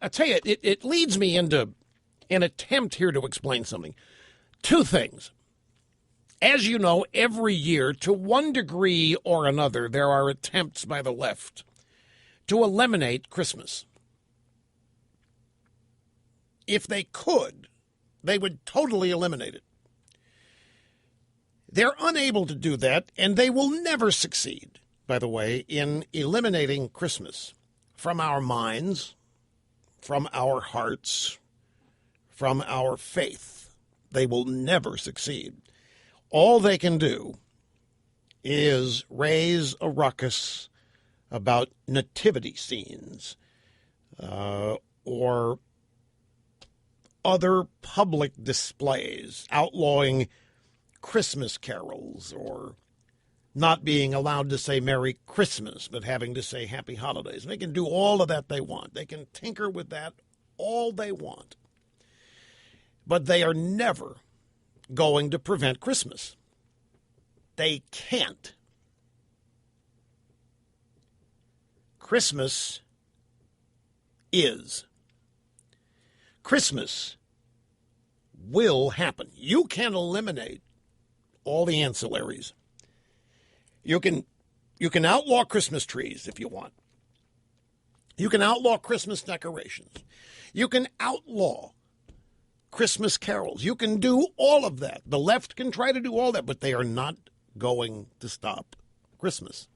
I tell you, it leads me into an attempt here to explain something. Two things. As you know, every year, to one degree or another, there are attempts by the left to eliminate Christmas. If they could, they would totally eliminate it. They're unable to do that, and they will never succeed, by the way, in eliminating Christmas from our minds, from our hearts, from our faith. They will never succeed. All they can do is raise a ruckus about nativity scenes or other public displays, outlawing Christmas carols or not being allowed to say Merry Christmas, but having to say Happy Holidays. They can do all of that they want. They can tinker with that all they want. But they are never going to prevent Christmas. They can't. Christmas is. Christmas will happen. You can eliminate all the ancillaries. You can outlaw Christmas trees if you want. You can outlaw Christmas decorations. You can outlaw Christmas carols. You can do all of that. The left can try to do all that, but they are not going to stop Christmas.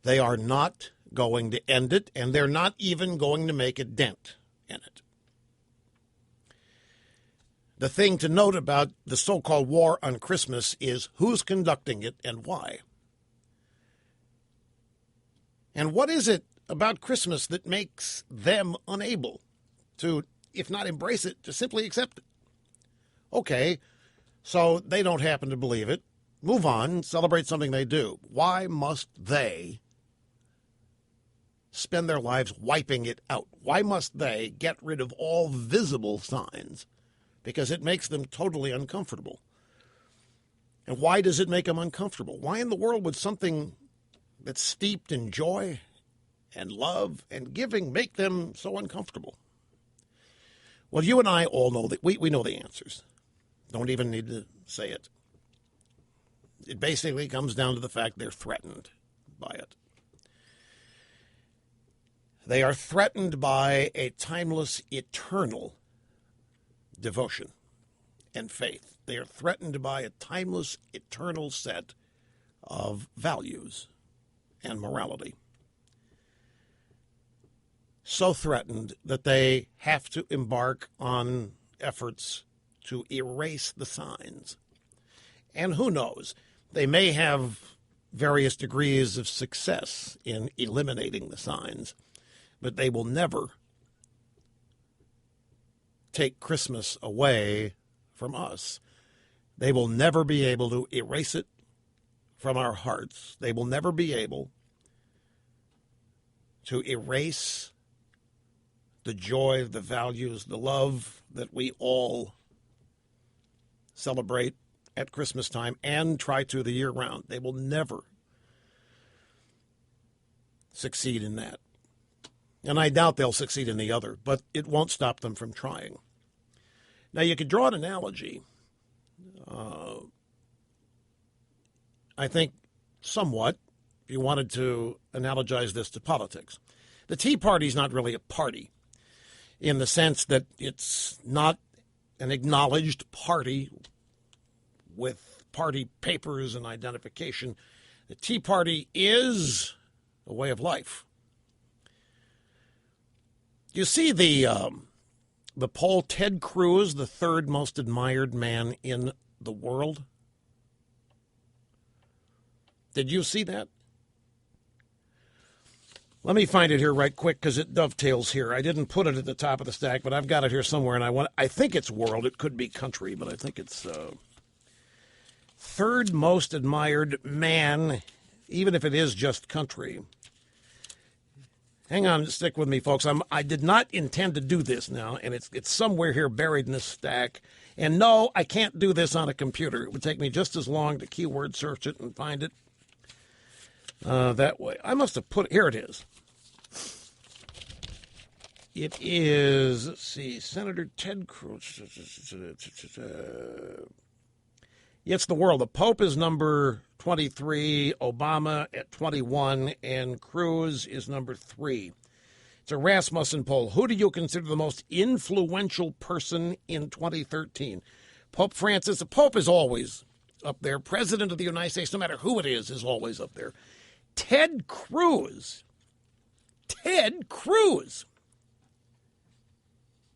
They are not going to end it, and they're not even going to make a dent in it. The thing to note about the so-called war on Christmas is who's conducting it and why. And what is it about Christmas that makes them unable to, if not embrace it, to simply accept it? Okay, so they don't happen to believe it. Move on, celebrate something they do. Why must they spend their lives wiping it out? Why must they get rid of all visible signs? Because it makes them totally uncomfortable. And why does it make them uncomfortable? Why in the world would something that's steeped in joy and love and giving make them so uncomfortable? Well, you and I all know that we know the answers. Don't even need to say it. It basically comes down to the fact they're threatened by it. They are threatened by a timeless, eternal devotion and faith. They are threatened by a timeless, eternal set of values and morality. So threatened that they have to embark on efforts to erase the signs. And who knows, they may have various degrees of success in eliminating the signs, but they will never take Christmas away from us. They will never be able to erase it from our hearts. They will never be able to erase the joy, the values, the love that we all celebrate at Christmas time and try to the year round. They will never succeed in that. And I doubt they'll succeed in the other, but it won't stop them from trying. Now, you could draw an analogy, I think, somewhat, if you wanted to analogize this to politics. The Tea Party is not really a party in the sense that it's not an acknowledged party with party papers and identification. The Tea Party is a way of life. You see the poll, Ted Cruz, the third most admired man in the world? Did you see that? Let me find it here right quick because it dovetails here. I didn't put it at the top of the stack, but I've got it here somewhere, and I think it's world. It could be country, but I think it's third most admired man, even if it is just country. Hang on, stick with me, folks. I did not intend to do this now, and it's somewhere here buried in this stack. And no, I can't do this on a computer. It would take me just as long to keyword search it and find it that way. I must have put it. Here it is. It is, let's see, Senator Ted Cruz. It's the world. The Pope is number 23, Obama at 21, and Cruz is number 3. It's a Rasmussen poll. Who do you consider the most influential person in 2013? Pope Francis. The Pope is always up there. President of the United States, no matter who it is always up there. Ted Cruz. Ted Cruz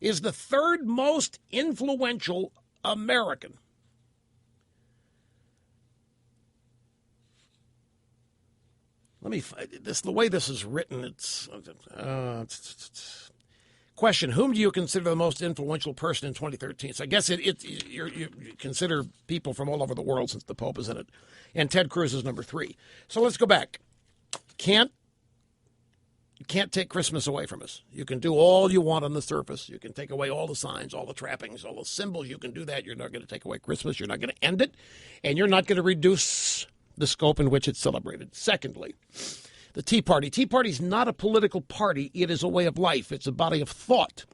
is the third most influential American. Let me find this. The way this is written, it's question: whom do you consider the most influential person in 2013? So I guess you consider people from all over the world since the Pope is in it, and Ted Cruz is number 3. So let's go back. You can't take Christmas away from us. You can do all you want on the surface. You can take away all the signs, all the trappings, all the symbols. You can do that. You're not going to take away Christmas. You're not going to end it, and you're not going to reduce the scope in which it's celebrated. Secondly, the Tea Party. Tea Party is not a political party. It is a way of life. It's a body of thought.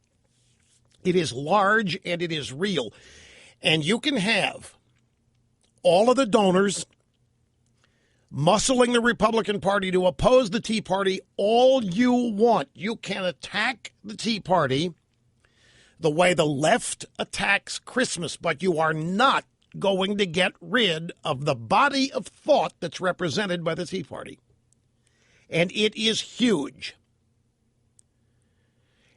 It is large and it is real. And you can have all of the donors muscling the Republican Party to oppose the Tea Party all you want. You can attack the Tea Party the way the left attacks Christmas, but you are not going to get rid of the body of thought that's represented by the Tea Party. And it is huge.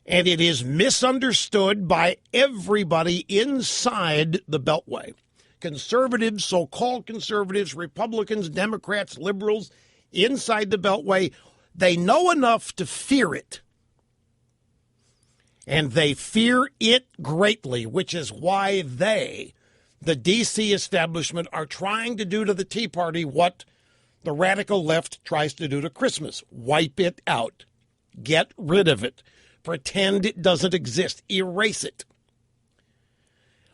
And it is misunderstood by everybody inside the Beltway. Conservatives, so-called conservatives, Republicans, Democrats, liberals, inside the Beltway, they know enough to fear it. And they fear it greatly, which is why they, the D.C. establishment, are trying to do to the Tea Party what the radical left tries to do to Christmas. Wipe it out. Get rid of it. Pretend it doesn't exist. Erase it.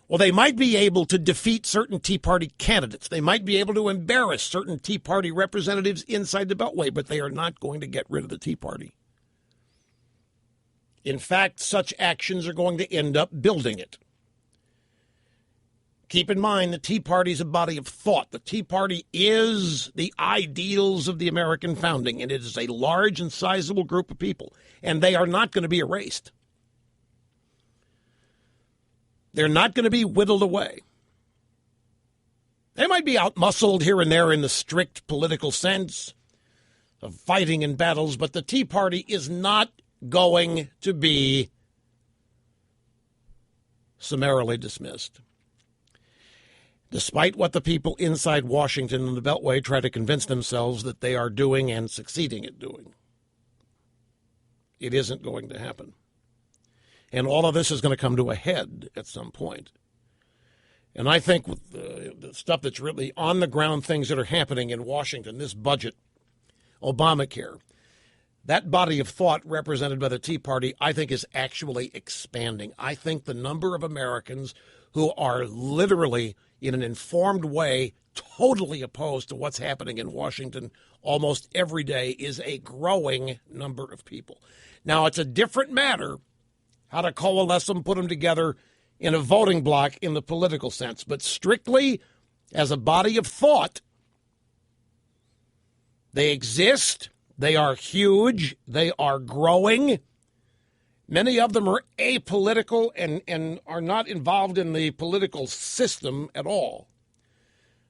Well, they might be able to defeat certain Tea Party candidates. They might be able to embarrass certain Tea Party representatives inside the Beltway, but they are not going to get rid of the Tea Party. In fact, such actions are going to end up building it. Keep in mind, the Tea Party is a body of thought. The Tea Party is the ideals of the American founding, and it is a large and sizable group of people, and they are not going to be erased. They're not going to be whittled away. They might be outmuscled here and there in the strict political sense of fighting in battles, but the Tea Party is not going to be summarily dismissed. Despite what the people inside Washington and the Beltway try to convince themselves that they are doing and succeeding at doing. It isn't going to happen. And all of this is going to come to a head at some point. And I think with the stuff that's really on the ground, things that are happening in Washington, this budget, Obamacare, that body of thought represented by the Tea Party, I think is actually expanding. I think the number of Americans who are literally, in an informed way, totally opposed to what's happening in Washington almost every day is a growing number of people. Now, it's a different matter how to coalesce them, put them together in a voting block in the political sense. But strictly as a body of thought, they exist, they are huge, they are growing. Many of them are apolitical and are not involved in the political system at all.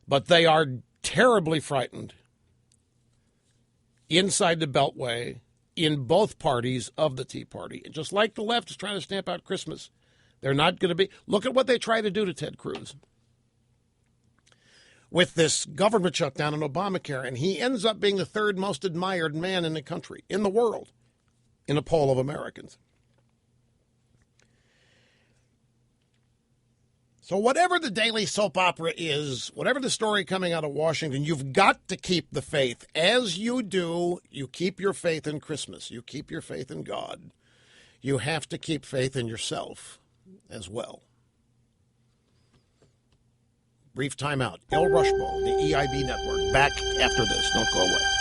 But they are terribly frightened inside the Beltway, in both parties of the Tea Party. And just like the left is trying to stamp out Christmas, they're not going to be. Look at what they try to do to Ted Cruz with this government shutdown and Obamacare. And he ends up being the third most admired man in the country, in the world, in a poll of Americans. So whatever the daily soap opera is, whatever the story coming out of Washington, you've got to keep the faith. As you do, you keep your faith in Christmas. You keep your faith in God. You have to keep faith in yourself as well. Brief timeout. El Rushbo, the EIB Network. Back after this. Don't go away.